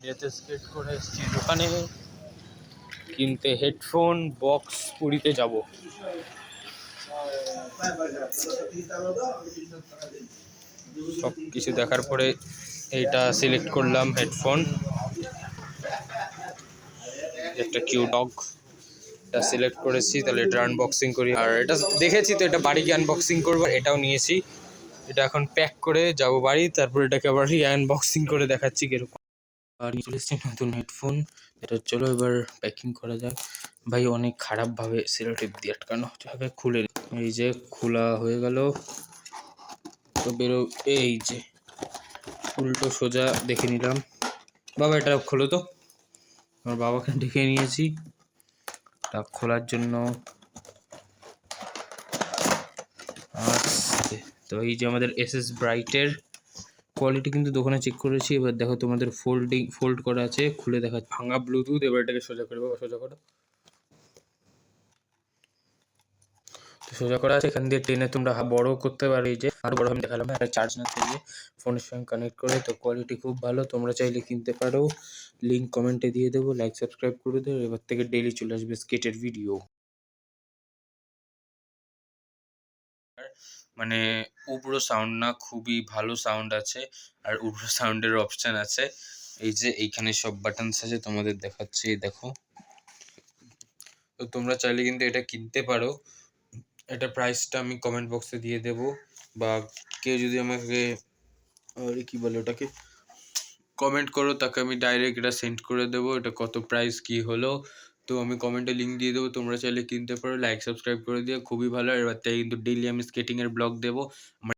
যেতে স্কেট করে এসেছি দোকানে কিনতে হেডফোন বক্স পুরীতে যাব। সব কিছু দেখার পরে এইটা সিলেক্ট করলাম হেডফোন, একটা কিউ ডগ এটা সিলেক্ট করেছি। তাহলে এটা আনবক্সিং করি। আর এটা দেখেছি তো, এটা বাড়ি গিয়ে আনবক্সিং করবো। এটাও নিয়েছি, এটা এখন প্যাক করে যাব বাড়ি, তারপর এটাকে আবার আনবক্সিং করে দেখাচ্ছি কিরকম। আর চলে এসেছি নতুন হেডফোন, এটা চলো এবার প্যাকিং করা যাক। ভাই অনেক খারাপভাবে সেলো টেপ দিয়ে আটকানো, যাকে খুলে এই যে খোলা হয়ে গেল। তো বেরো, এই যে উল্টো সোজা দেখে নিলাম। বাবা এটা খোলো তো, আমার বাবাকে ডেকে নিয়েছি তা খোলার জন্য। আস্তে। তো এই যে আমাদের এসএস ব্রাইটের কোয়ালিটি কিন্তু দোকানে চেক করেছি। এবার দেখো তোমাদের ফোল্ড করা আছে, খুলে দেখা ভাঙা ব্লুটুথ। এবার এটাকে সোজা করে বাবা, সোজা করো। সোজা করা আছে, এখান দিয়ে টেনে তোমরা বড় করতে পারো। এই যে আরো বড় আমি দেখালাম, একটা চার্জ না দিয়ে ফোনের সঙ্গে কানেক্ট করে। তো কোয়ালিটি খুব ভালো, তোমরা চাইলে কিনতে পারো। লিঙ্ক কমেন্টে দিয়ে দেবো, লাইক সাবস্ক্রাইব করে দেবো। এবার থেকে ডেইলি চলে আসবে স্কেটের ভিডিও। মানে উব্রো সাউন্ড না, খুবই ভালো সাউন্ড আছে। আর উব্রো সাউন্ডের অপশান আছে, এই যে এইখানে সব বাটনস আছে, তোমাদের দেখাচ্ছি দেখো। তো তোমরা চাইলে কিন্তু এটা কিনতে পারো। এটা প্রাইসটা আমি কমেন্ট বক্সে দিয়ে দেবো, বা কেউ যদি আমাকে কি বলে ওটাকে কমেন্ট করো, তাকে আমি ডাইরেক্ট এটা সেন্ড করে দেবো এটা কত প্রাইস কি হলো। তো আমি কমেন্টে লিঙ্ক দিয়ে দেবো, তোমরা চাইলে কিনতে পারো। লাইক সাবস্ক্রাইব করে দিও, খুবই ভালো। এবার থেকে কিন্তু ডেইলি আমি স্কেটিংয়ের ব্লগ দেবো।